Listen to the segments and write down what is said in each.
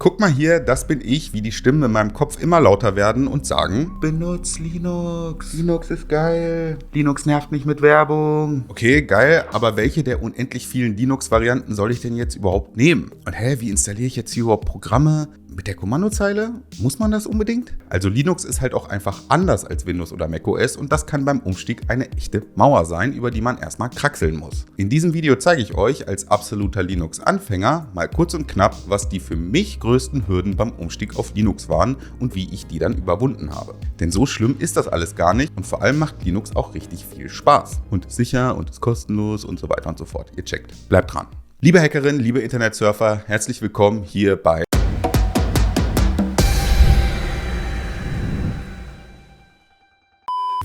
Guck mal hier, das bin ich, wie die Stimmen in meinem Kopf immer lauter werden und sagen: Benutz Linux. Linux ist geil. Linux nervt nicht mit Werbung. Okay, geil, aber welche der unendlich vielen Linux-Varianten soll ich denn jetzt überhaupt nehmen? Und wie installiere ich jetzt hier überhaupt Programme? Mit der Kommandozeile? Muss man das unbedingt? Also Linux ist halt auch einfach anders als Windows oder macOS und das kann beim Umstieg eine echte Mauer sein, über die man erstmal kraxeln muss. In diesem Video zeige ich euch als absoluter Linux-Anfänger mal kurz und knapp, was die für mich größten Hürden beim Umstieg auf Linux waren und wie ich die dann überwunden habe. Denn so schlimm ist das alles gar nicht und vor allem macht Linux auch richtig viel Spaß. Und ist sicher und ist kostenlos und so weiter und so fort. Ihr checkt. Bleibt dran. Liebe Hackerinnen, liebe Internetsurfer, herzlich willkommen hier bei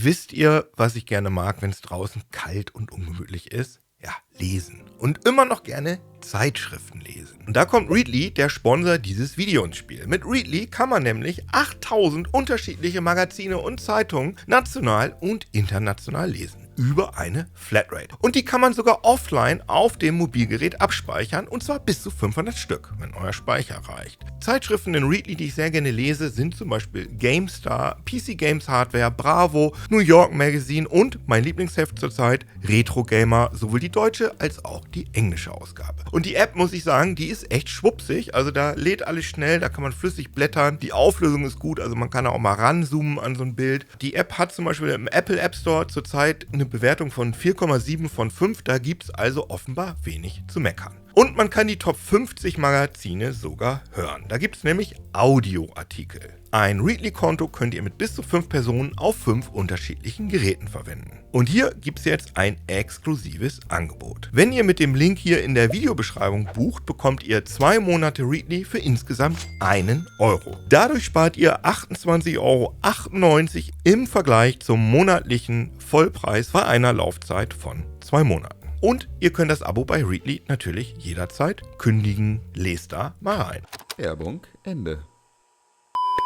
Wisst ihr, was ich gerne mag, wenn es draußen kalt und ungemütlich ist? Ja, lesen. Und immer noch gerne Zeitschriften lesen. Und da kommt Readly, der Sponsor dieses Videos ins Spiel. Mit Readly kann man nämlich 8000 unterschiedliche Magazine und Zeitungen national und international lesen. Über eine Flatrate. Und die kann man sogar offline auf dem Mobilgerät abspeichern, und zwar bis zu 500 Stück, wenn euer Speicher reicht. Zeitschriften in Readly, die ich sehr gerne lese, sind zum Beispiel GameStar, PC Games Hardware, Bravo, New York Magazine und mein Lieblingsheft zurzeit, Retro Gamer, sowohl die deutsche als auch die englische Ausgabe. Und die App, muss ich sagen, die ist echt schwuppsig, also da lädt alles schnell, da kann man flüssig blättern, die Auflösung ist gut, also man kann auch mal ranzoomen an so ein Bild. Die App hat zum Beispiel im Apple App Store zurzeit eine Bewertung von 4,7 von 5, da gibt es also offenbar wenig zu meckern. Und man kann die Top 50 Magazine sogar hören. Da gibt es nämlich Audioartikel. Ein Readly-Konto könnt ihr mit bis zu 5 Personen auf 5 unterschiedlichen Geräten verwenden. Und hier gibt es jetzt ein exklusives Angebot. Wenn ihr mit dem Link hier in der Videobeschreibung bucht, bekommt ihr 2 Monate Readly für insgesamt 1 Euro. Dadurch spart ihr 28,98 € im Vergleich zum monatlichen Vollpreis bei einer Laufzeit von 2 Monaten. Und ihr könnt das Abo bei Readly natürlich jederzeit kündigen. Lest da mal rein. Werbung Ende.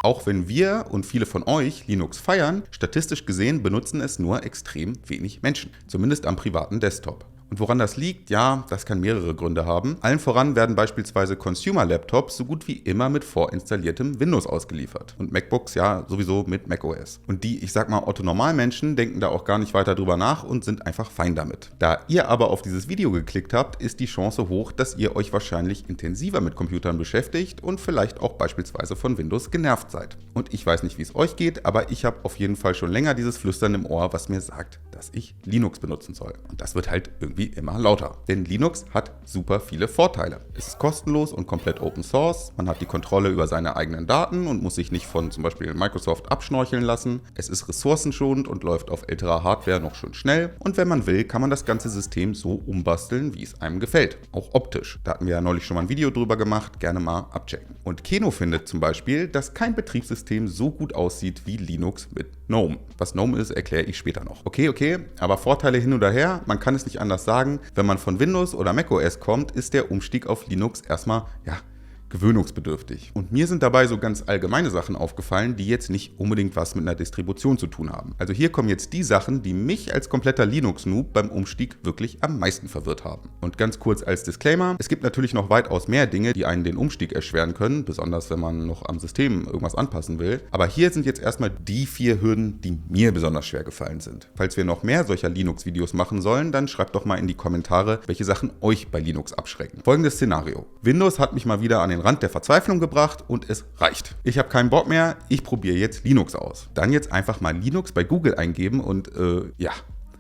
Auch wenn wir und viele von euch Linux feiern, statistisch gesehen benutzen es nur extrem wenig Menschen, zumindest am privaten Desktop. Und woran das liegt? Ja, das kann mehrere Gründe haben. Allen voran werden beispielsweise Consumer-Laptops so gut wie immer mit vorinstalliertem Windows ausgeliefert. Und MacBooks ja sowieso mit macOS. Und die, ich sag mal, Otto-Normalmenschen denken da auch gar nicht weiter drüber nach und sind einfach fein damit. Da ihr aber auf dieses Video geklickt habt, ist die Chance hoch, dass ihr euch wahrscheinlich intensiver mit Computern beschäftigt und vielleicht auch beispielsweise von Windows genervt seid. Und ich weiß nicht, wie es euch geht, aber ich habe auf jeden Fall schon länger dieses Flüstern im Ohr, was mir sagt, dass ich Linux benutzen soll. Und das wird halt irgendwie immer lauter. Denn Linux hat super viele Vorteile. Es ist kostenlos und komplett Open Source. Man hat die Kontrolle über seine eigenen Daten und muss sich nicht von zum Beispiel Microsoft abschnorcheln lassen. Es ist ressourcenschonend und läuft auf älterer Hardware noch schön schnell. Und wenn man will, kann man das ganze System so umbasteln, wie es einem gefällt. Auch optisch. Da hatten wir ja neulich schon mal ein Video drüber gemacht. Gerne mal abchecken. Und Keno findet zum Beispiel, dass kein Betriebssystem so gut aussieht wie Linux mit GNOME. Was GNOME ist, erkläre ich später noch. Okay, aber Vorteile hin oder her, man kann es nicht anders sagen. Wenn man von Windows oder macOS kommt, ist der Umstieg auf Linux erstmal, gewöhnungsbedürftig. Und mir sind dabei so ganz allgemeine Sachen aufgefallen, die jetzt nicht unbedingt was mit einer Distribution zu tun haben. Also hier kommen jetzt die Sachen, die mich als kompletter Linux-Noob beim Umstieg wirklich am meisten verwirrt haben. Und ganz kurz als Disclaimer, es gibt natürlich noch weitaus mehr Dinge, die einen den Umstieg erschweren können, besonders wenn man noch am System irgendwas anpassen will. Aber hier sind jetzt erstmal die 4 Hürden, die mir besonders schwer gefallen sind. Falls wir noch mehr solcher Linux-Videos machen sollen, dann schreibt doch mal in die Kommentare, welche Sachen euch bei Linux abschrecken. Folgendes Szenario. Windows hat mich mal wieder an den Rand der Verzweiflung gebracht und es reicht. Ich habe keinen Bock mehr, ich probiere jetzt Linux aus. Dann jetzt einfach mal Linux bei Google eingeben und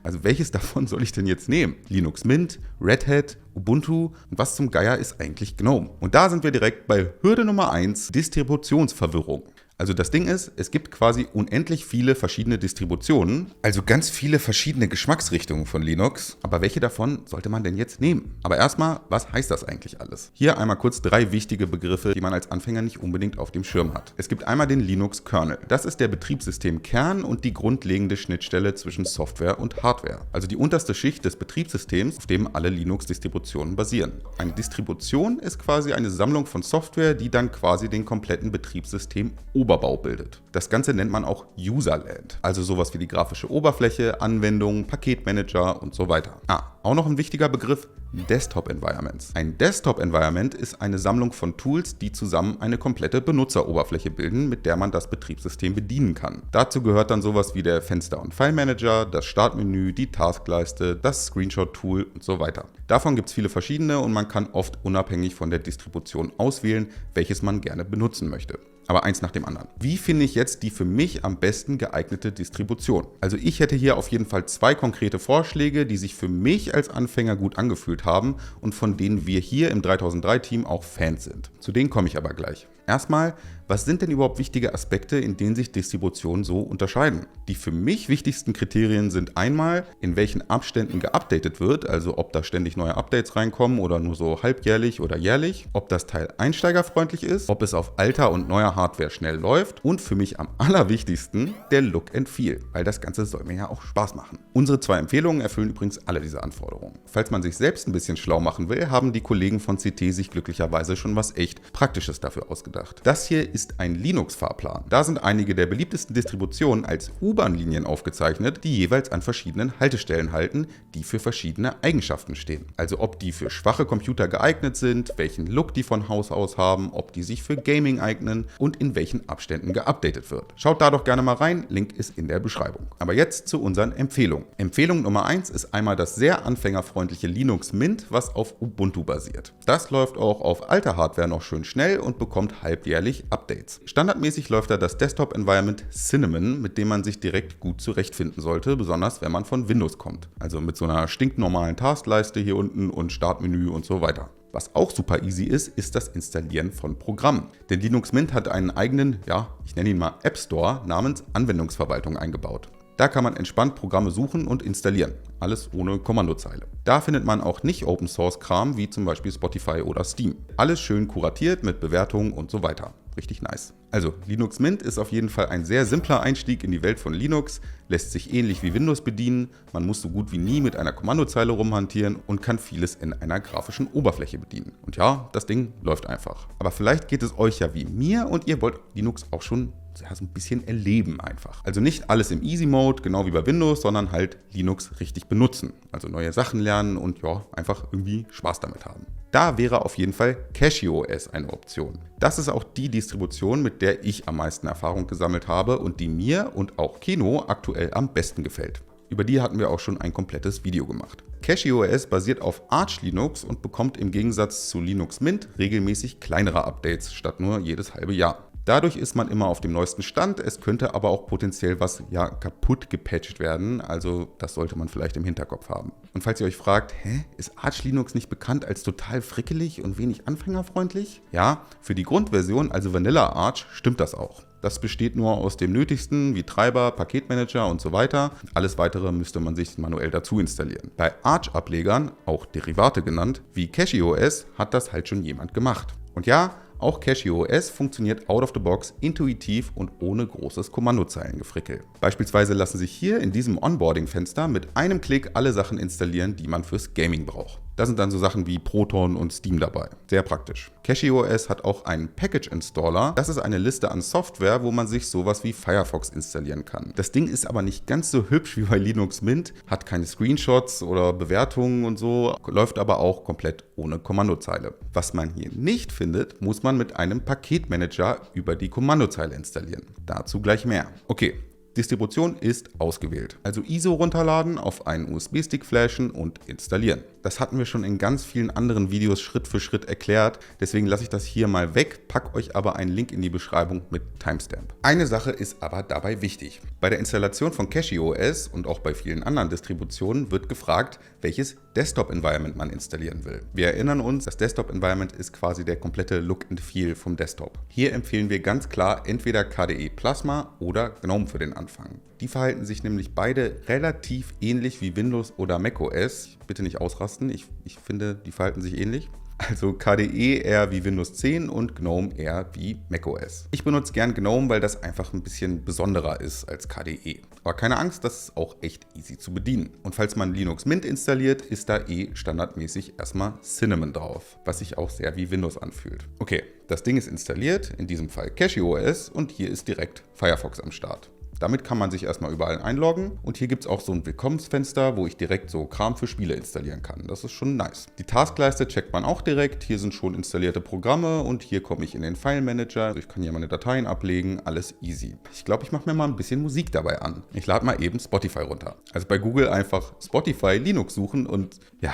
also welches davon soll ich denn jetzt nehmen? Linux Mint, Red Hat, Ubuntu und was zum Geier ist eigentlich GNOME? Und da sind wir direkt bei Hürde Nummer 1, Distributionsverwirrung. Also das Ding ist, es gibt quasi unendlich viele verschiedene Distributionen, also ganz viele verschiedene Geschmacksrichtungen von Linux. Aber welche davon sollte man denn jetzt nehmen? Aber erstmal, was heißt das eigentlich alles? Hier einmal kurz 3 wichtige Begriffe, die man als Anfänger nicht unbedingt auf dem Schirm hat. Es gibt einmal den Linux-Kernel. Das ist der Betriebssystemkern und die grundlegende Schnittstelle zwischen Software und Hardware. Also die unterste Schicht des Betriebssystems, auf dem alle Linux-Distributionen basieren. Eine Distribution ist quasi eine Sammlung von Software, die dann quasi den kompletten Betriebssystem Oberbau bildet. Das Ganze nennt man auch Userland, also sowas wie die grafische Oberfläche, Anwendungen, Paketmanager und so weiter. Auch noch ein wichtiger Begriff: Desktop Environments. Ein Desktop Environment ist eine Sammlung von Tools, die zusammen eine komplette Benutzeroberfläche bilden, mit der man das Betriebssystem bedienen kann. Dazu gehört dann sowas wie der Fenster- und File-Manager, das Startmenü, die Taskleiste, das Screenshot-Tool und so weiter. Davon gibt es viele verschiedene und man kann oft unabhängig von der Distribution auswählen, welches man gerne benutzen möchte. Aber eins nach dem anderen. Wie finde ich jetzt die für mich am besten geeignete Distribution? Also ich hätte hier auf jeden Fall 2 konkrete Vorschläge, die sich für mich als Anfänger gut angefühlt haben und von denen wir hier im 3003-Team auch Fans sind. Zu denen komme ich aber gleich. Erstmal, was sind denn überhaupt wichtige Aspekte, in denen sich Distributionen so unterscheiden? Die für mich wichtigsten Kriterien sind einmal, in welchen Abständen geupdatet wird, also ob da ständig neue Updates reinkommen oder nur so halbjährlich oder jährlich, ob das Teil einsteigerfreundlich ist, ob es auf alter und neuer Hardware schnell läuft und für mich am allerwichtigsten der Look and Feel, weil das Ganze soll mir ja auch Spaß machen. Unsere 2 Empfehlungen erfüllen übrigens alle diese Anforderungen. Falls man sich selbst ein bisschen schlau machen will, haben die Kollegen von CT sich glücklicherweise schon was echt Praktisches dafür ausgedacht. Das hier ist ein Linux-Fahrplan. Da sind einige der beliebtesten Distributionen als U-Bahn-Linien aufgezeichnet, die jeweils an verschiedenen Haltestellen halten, die für verschiedene Eigenschaften stehen. Also ob die für schwache Computer geeignet sind, welchen Look die von Haus aus haben, ob die sich für Gaming eignen und in welchen Abständen geupdatet wird. Schaut da doch gerne mal rein, Link ist in der Beschreibung. Aber jetzt zu unseren Empfehlungen. Empfehlung Nummer 1 ist einmal das sehr anfängerfreundliche Linux Mint, was auf Ubuntu basiert. Das läuft auch auf alter Hardware noch schön schnell und bekommt halbjährlich Updates. Standardmäßig läuft da das Desktop-Environment Cinnamon, mit dem man sich direkt gut zurechtfinden sollte, besonders wenn man von Windows kommt. Also mit so einer stinknormalen Taskleiste hier unten und Startmenü und so weiter. Was auch super easy ist, ist das Installieren von Programmen. Denn Linux Mint hat einen eigenen, ich nenne ihn mal App Store namens Anwendungsverwaltung eingebaut. Da kann man entspannt Programme suchen und installieren. Alles ohne Kommandozeile. Da findet man auch nicht Open Source Kram wie zum Beispiel Spotify oder Steam. Alles schön kuratiert mit Bewertungen und so weiter. Richtig nice. Also, Linux Mint ist auf jeden Fall ein sehr simpler Einstieg in die Welt von Linux, lässt sich ähnlich wie Windows bedienen, man muss so gut wie nie mit einer Kommandozeile rumhantieren und kann vieles in einer grafischen Oberfläche bedienen. Und ja, das Ding läuft einfach. Aber vielleicht geht es euch ja wie mir und ihr wollt Linux auch schon so ein bisschen erleben einfach. Also nicht alles im Easy Mode, genau wie bei Windows, sondern halt Linux richtig benutzen. Also neue Sachen lernen und einfach irgendwie Spaß damit haben. Da wäre auf jeden Fall CashewOS eine Option. Das ist auch die Distribution, mit der ich am meisten Erfahrung gesammelt habe und die mir und auch Keno aktuell am besten gefällt. Über die hatten wir auch schon ein komplettes Video gemacht. CashewOS basiert auf Arch Linux und bekommt im Gegensatz zu Linux Mint regelmäßig kleinere Updates statt nur jedes halbe Jahr. Dadurch ist man immer auf dem neuesten Stand, es könnte aber auch potenziell was kaputt gepatcht werden, also das sollte man vielleicht im Hinterkopf haben. Und falls ihr euch fragt, ist Arch Linux nicht bekannt als total frickelig und wenig anfängerfreundlich? Ja, für die Grundversion, also Vanilla Arch, stimmt das auch. Das besteht nur aus dem Nötigsten wie Treiber, Paketmanager und so weiter. Alles weitere müsste man sich manuell dazu installieren. Bei Arch-Ablegern, auch Derivate genannt, wie CashewOS, hat das halt schon jemand gemacht. Und ja, auch CashewOS funktioniert out of the box, intuitiv und ohne großes Kommandozeilengefrickel. Beispielsweise lassen sich hier in diesem Onboarding-Fenster mit einem Klick alle Sachen installieren, die man fürs Gaming braucht. Da sind dann so Sachen wie Proton und Steam dabei. Sehr praktisch. CashewOS hat auch einen Package-Installer. Das ist eine Liste an Software, wo man sich sowas wie Firefox installieren kann. Das Ding ist aber nicht ganz so hübsch wie bei Linux Mint, hat keine Screenshots oder Bewertungen und so, läuft aber auch komplett ohne Kommandozeile. Was man hier nicht findet, muss man mit einem Paketmanager über die Kommandozeile installieren. Dazu gleich mehr. Okay. Distribution ist ausgewählt. Also ISO runterladen, auf einen USB-Stick flashen und installieren. Das hatten wir schon in ganz vielen anderen Videos Schritt für Schritt erklärt, deswegen lasse ich das hier mal weg, pack euch aber einen Link in die Beschreibung mit Timestamp. Eine Sache ist aber dabei wichtig. Bei der Installation von CashewOS und auch bei vielen anderen Distributionen wird gefragt, welches Desktop-Environment man installieren will. Wir erinnern uns, das Desktop-Environment ist quasi der komplette Look and Feel vom Desktop. Hier empfehlen wir ganz klar entweder KDE Plasma oder GNOME für den Anfang. Die verhalten sich nämlich beide relativ ähnlich wie Windows oder macOS. Bitte nicht ausrasten, ich finde, die verhalten sich ähnlich. Also KDE eher wie Windows 10 und GNOME eher wie macOS. Ich benutze gern GNOME, weil das einfach ein bisschen besonderer ist als KDE. Aber keine Angst, das ist auch echt easy zu bedienen. Und falls man Linux Mint installiert, ist da standardmäßig erstmal Cinnamon drauf, was sich auch sehr wie Windows anfühlt. Okay, das Ding ist installiert, in diesem Fall CachyOS, und hier ist direkt Firefox am Start. Damit kann man sich erstmal überall einloggen und hier gibt es auch so ein Willkommensfenster, wo ich direkt so Kram für Spiele installieren kann. Das ist schon nice. Die Taskleiste checkt man auch direkt. Hier sind schon installierte Programme und hier komme ich in den File Manager. Also ich kann hier meine Dateien ablegen, alles easy. Ich glaube, ich mache mir mal ein bisschen Musik dabei an. Ich lade mal eben Spotify runter. Also bei Google einfach Spotify Linux suchen und ja,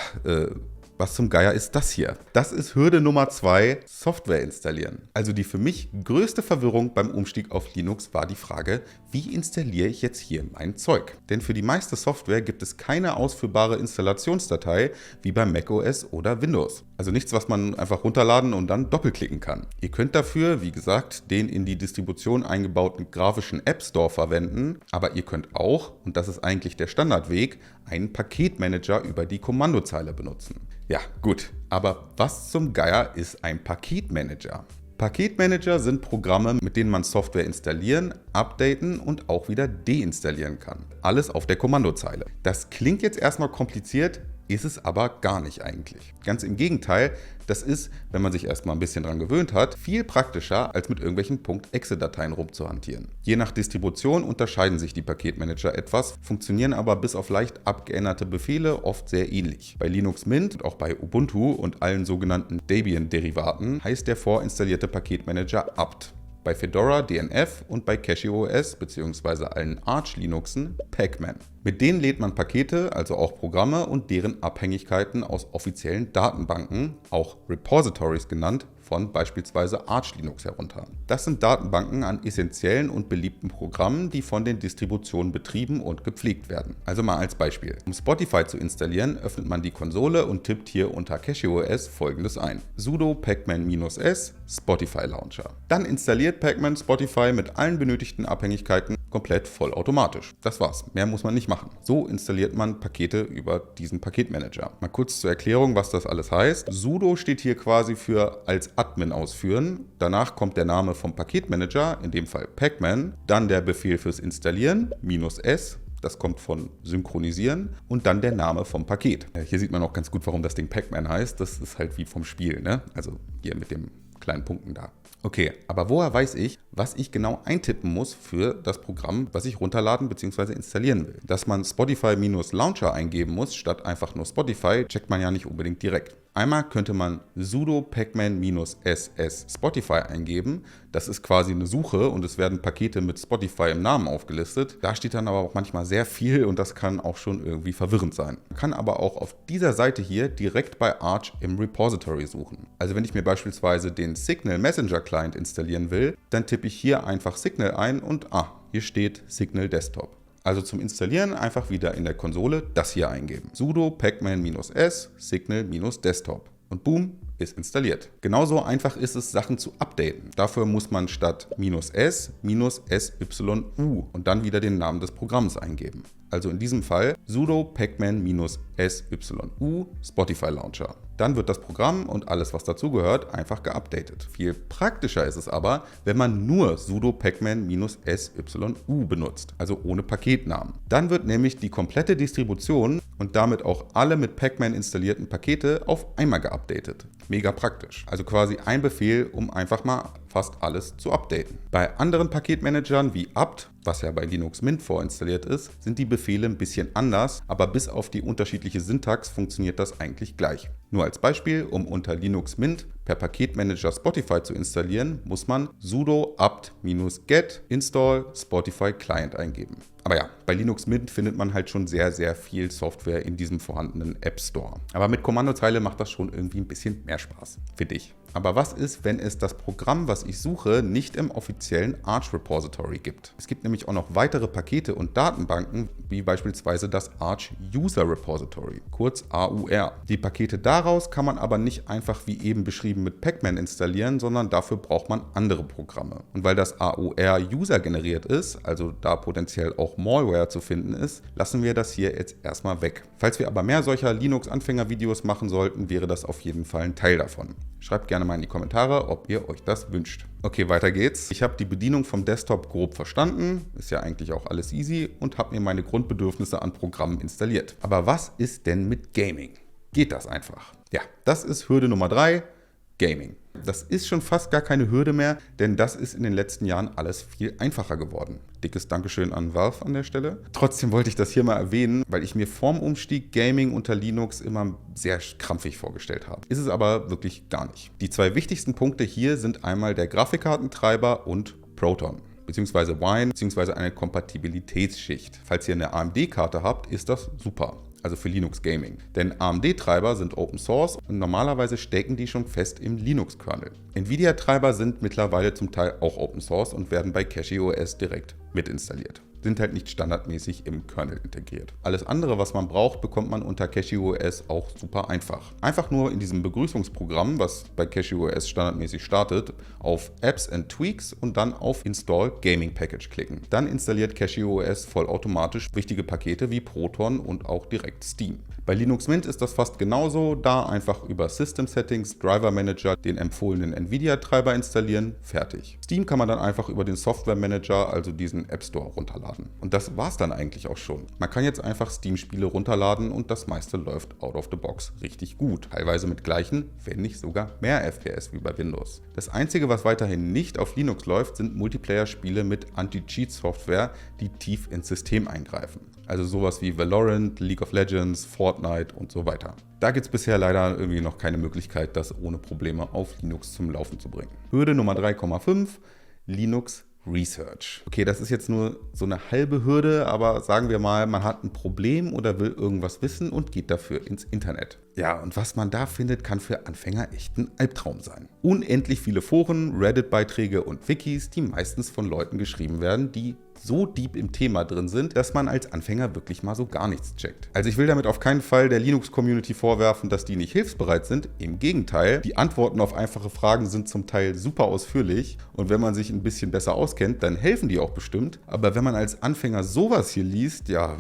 was zum Geier ist das hier? Das ist Hürde Nummer 2, Software installieren. Also die für mich größte Verwirrung beim Umstieg auf Linux war die Frage, wie installiere ich jetzt hier mein Zeug? Denn für die meiste Software gibt es keine ausführbare Installationsdatei wie bei macOS oder Windows. Also nichts, was man einfach runterladen und dann doppelklicken kann. Ihr könnt dafür, wie gesagt, den in die Distribution eingebauten grafischen App Store verwenden, aber ihr könnt auch, und das ist eigentlich der Standardweg, einen Paketmanager über die Kommandozeile benutzen. Ja, gut, aber was zum Geier ist ein Paketmanager? Paketmanager sind Programme, mit denen man Software installieren, updaten und auch wieder deinstallieren kann. Alles auf der Kommandozeile. Das klingt jetzt erstmal kompliziert, ist es aber gar nicht eigentlich. Ganz im Gegenteil, das ist, wenn man sich erstmal ein bisschen dran gewöhnt hat, viel praktischer, als mit irgendwelchen .exe-Dateien rumzuhantieren. Je nach Distribution unterscheiden sich die Paketmanager etwas, funktionieren aber bis auf leicht abgeänderte Befehle oft sehr ähnlich. Bei Linux Mint und auch bei Ubuntu und allen sogenannten Debian-Derivaten heißt der vorinstallierte Paketmanager apt. Bei Fedora DNF und bei CachyOS bzw. allen Arch-Linuxen Pacman. Mit denen lädt man Pakete, also auch Programme und deren Abhängigkeiten aus offiziellen Datenbanken, auch Repositories genannt, von beispielsweise Arch Linux herunter. Das sind Datenbanken an essentiellen und beliebten Programmen, die von den Distributionen betrieben und gepflegt werden. Also mal als Beispiel. Um Spotify zu installieren, öffnet man die Konsole und tippt hier unter CachyOS folgendes ein: sudo pacman-s Spotify Launcher. Dann installiert Pacman Spotify mit allen benötigten Abhängigkeiten komplett vollautomatisch. Das war's. Mehr muss man nicht machen. So installiert man Pakete über diesen Paketmanager. Mal kurz zur Erklärung, was das alles heißt. Sudo steht hier quasi für als Admin ausführen. Danach kommt der Name vom Paketmanager, in dem Fall Pacman. Dann der Befehl fürs Installieren, -s. Das kommt von Synchronisieren und dann der Name vom Paket. Hier sieht man auch ganz gut, warum das Ding Pacman heißt. Das ist halt wie vom Spiel, ne? Also hier mit den kleinen Punkten da. Okay, aber woher weiß ich, was ich genau eintippen muss für das Programm, was ich runterladen bzw. installieren will? Dass man Spotify-Launcher eingeben muss, statt einfach nur Spotify, checkt man ja nicht unbedingt direkt. Einmal könnte man sudo pacman-ss Spotify eingeben. Das ist quasi eine Suche und es werden Pakete mit Spotify im Namen aufgelistet. Da steht dann aber auch manchmal sehr viel und das kann auch schon irgendwie verwirrend sein. Man kann aber auch auf dieser Seite hier direkt bei Arch im Repository suchen. Also wenn ich mir beispielsweise den Signal Messenger Client installieren will, dann tippe ich hier einfach Signal ein und hier steht Signal Desktop. Also zum Installieren einfach wieder in der Konsole das hier eingeben. Sudo pacman-s Signal-Desktop. Und boom, ist installiert. Genauso einfach ist es, Sachen zu updaten. Dafür muss man statt -s -syu und dann wieder den Namen des Programms eingeben. Also in diesem Fall sudo pacman-syu Spotify Launcher. Dann wird das Programm und alles, was dazugehört, einfach geupdatet. Viel praktischer ist es aber, wenn man nur sudo pacman-syu benutzt, also ohne Paketnamen. Dann wird nämlich die komplette Distribution und damit auch alle mit Pacman installierten Pakete auf einmal geupdatet. Mega praktisch. Also quasi ein Befehl, um einfach mal fast alles zu updaten. Bei anderen Paketmanagern wie apt, was ja bei Linux Mint vorinstalliert ist, sind die Befehle ein bisschen anders, aber bis auf die unterschiedliche Syntax funktioniert das eigentlich gleich. Nur als Beispiel, um unter Linux Mint per Paketmanager Spotify zu installieren, muss man sudo apt-get install Spotify Client eingeben. Aber ja, bei Linux Mint findet man halt schon sehr, sehr viel Software in diesem vorhandenen App Store. Aber mit Kommandozeile macht das schon irgendwie ein bisschen mehr Spaß, finde ich. Aber was ist, wenn es das Programm, was ich suche, nicht im offiziellen Arch Repository gibt? Es gibt nämlich auch noch weitere Pakete und Datenbanken, wie beispielsweise das Arch User Repository, kurz AUR. Die Pakete daraus kann man aber nicht einfach wie eben beschrieben mit Pacman installieren, sondern dafür braucht man andere Programme. Und weil das AUR User generiert ist, also da potenziell auch Malware zu finden ist, lassen wir das hier jetzt erstmal weg. Falls wir aber mehr solcher Linux-Anfänger-Videos machen sollten, wäre das auf jeden Fall ein Teil davon. Schreibt gerne mal in die Kommentare, ob ihr euch das wünscht. Okay, weiter geht's. Ich habe die Bedienung vom Desktop grob verstanden, ist ja eigentlich auch alles easy und habe mir meine Grundbedürfnisse an Programmen installiert. Aber was ist denn mit Gaming? Geht das einfach? Ja, das ist Hürde Nummer 3. Gaming. Das ist schon fast gar keine Hürde mehr, denn das ist in den letzten Jahren alles viel einfacher geworden. Dickes Dankeschön an Valve an der Stelle. Trotzdem wollte ich das hier mal erwähnen, weil ich mir vorm Umstieg Gaming unter Linux immer sehr krampfig vorgestellt habe. Ist es aber wirklich gar nicht. Die zwei wichtigsten Punkte hier sind einmal der Grafikkartentreiber und Proton, beziehungsweise Wine, beziehungsweise eine Kompatibilitätsschicht. Falls ihr eine AMD-Karte habt, ist das super. Also für Linux Gaming. Denn AMD-Treiber sind Open Source und normalerweise stecken die schon fest im Linux-Kernel. Nvidia-Treiber sind mittlerweile zum Teil auch Open Source und werden bei CachyOS direkt mitinstalliert. Sind halt nicht standardmäßig im Kernel integriert. Alles andere, was man braucht, bekommt man unter CachyOS auch super einfach. Einfach nur in diesem Begrüßungsprogramm, was bei CachyOS standardmäßig startet, auf Apps and Tweaks und dann auf Install Gaming Package klicken. Dann installiert CachyOS vollautomatisch wichtige Pakete wie Proton und auch direkt Steam. Bei Linux Mint ist das fast genauso, da einfach über System Settings, Driver Manager den empfohlenen Nvidia-Treiber installieren, fertig. Steam kann man dann einfach über den Software Manager, also diesen App Store, runterladen. Und das war's dann eigentlich auch schon. Man kann jetzt einfach Steam-Spiele runterladen und das meiste läuft out of the box richtig gut. Teilweise mit gleichen, wenn nicht sogar mehr FPS wie bei Windows. Das Einzige, was weiterhin nicht auf Linux läuft, sind Multiplayer-Spiele mit Anti-Cheat-Software, die tief ins System eingreifen. Also sowas wie Valorant, League of Legends, Fortnite und so weiter. Da gibt es bisher leider irgendwie noch keine Möglichkeit, das ohne Probleme auf Linux zum Laufen zu bringen. Hürde Nummer 3,5, Linux Research. Okay, das ist jetzt nur so eine halbe Hürde, aber sagen wir mal, man hat ein Problem oder will irgendwas wissen und geht dafür ins Internet. Ja, und was man da findet, kann für Anfänger echt ein Albtraum sein. Unendlich viele Foren, Reddit-Beiträge und Wikis, die meistens von Leuten geschrieben werden, die so deep im Thema drin sind, dass man als Anfänger wirklich mal so gar nichts checkt. Also ich will damit auf keinen Fall der Linux-Community vorwerfen, dass die nicht hilfsbereit sind. Im Gegenteil, die Antworten auf einfache Fragen sind zum Teil super ausführlich und wenn man sich ein bisschen besser auskennt, dann helfen die auch bestimmt. Aber wenn man als Anfänger sowas hier liest, ja,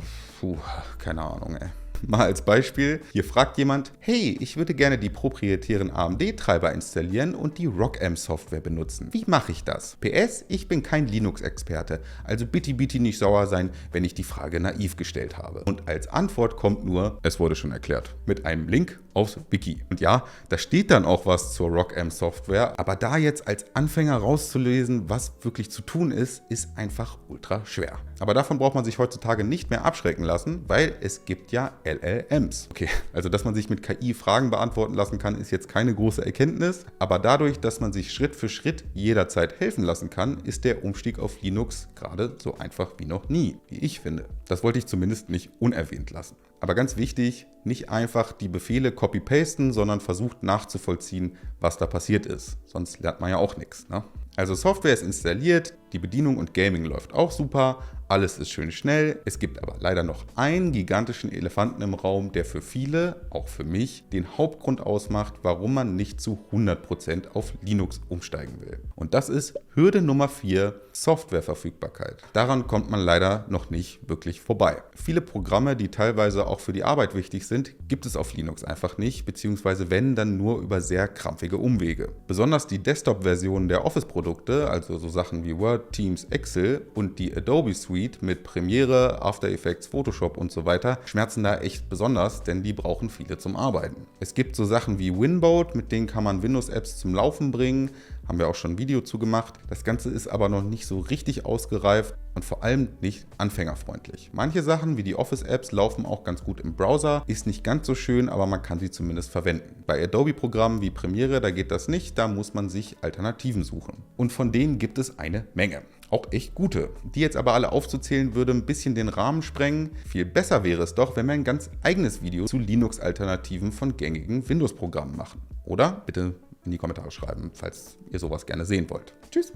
keine Ahnung, ey. Mal als Beispiel, hier fragt jemand, hey, ich würde gerne die proprietären AMD-Treiber installieren und die ROCm-Software benutzen. Wie mache ich das? PS, ich bin kein Linux-Experte, also bitte nicht sauer sein, wenn ich die Frage naiv gestellt habe. Und als Antwort kommt nur, es wurde schon erklärt, mit einem Link aufs Wiki. Und ja, da steht dann auch was zur ROCm-Software, aber da jetzt als Anfänger rauszulesen, was wirklich zu tun ist, ist einfach ultra schwer. Aber davon braucht man sich heutzutage nicht mehr abschrecken lassen, weil es gibt ja LLMs. Okay, also dass man sich mit KI Fragen beantworten lassen kann, ist jetzt keine große Erkenntnis, aber dadurch, dass man sich Schritt für Schritt jederzeit helfen lassen kann, ist der Umstieg auf Linux gerade so einfach wie noch nie, wie ich finde. Das wollte ich zumindest nicht unerwähnt lassen. Aber ganz wichtig, nicht einfach die Befehle copy-pasten, sondern versucht nachzuvollziehen, was da passiert ist. Sonst lernt man ja auch nichts, ne? Also Software ist installiert, die Bedienung und Gaming läuft auch super, alles ist schön schnell. Es gibt aber leider noch einen gigantischen Elefanten im Raum, der für viele, auch für mich, den Hauptgrund ausmacht, warum man nicht zu 100% auf Linux umsteigen will. Und das ist Hürde Nummer 4, Softwareverfügbarkeit. Daran kommt man leider noch nicht wirklich vorbei. Viele Programme, die teilweise auch für die Arbeit wichtig sind, gibt es auf Linux einfach nicht, beziehungsweise wenn, dann nur über sehr krampfige Umwege. Besonders die Desktop-Versionen der Office-Produkte, also so Sachen wie Word, Teams, Excel und die Adobe Suite mit Premiere, After Effects, Photoshop und so weiter, schmerzen da echt besonders, denn die brauchen viele zum Arbeiten. Es gibt so Sachen wie Winboat, mit denen kann man Windows-Apps zum Laufen bringen, haben wir auch schon ein Video zu gemacht. Das Ganze ist aber noch nicht so richtig ausgereift und vor allem nicht anfängerfreundlich. Manche Sachen wie die Office-Apps laufen auch ganz gut im Browser, ist nicht ganz so schön, aber man kann sie zumindest verwenden. Bei Adobe-Programmen wie Premiere, da geht das nicht, da muss man sich Alternativen suchen. Und von denen gibt es eine Menge. Auch echt gute. Die jetzt aber alle aufzuzählen, würde ein bisschen den Rahmen sprengen. Viel besser wäre es doch, wenn wir ein ganz eigenes Video zu Linux-Alternativen von gängigen Windows-Programmen machen. Oder? Bitte in die Kommentare schreiben, falls ihr sowas gerne sehen wollt. Tschüss!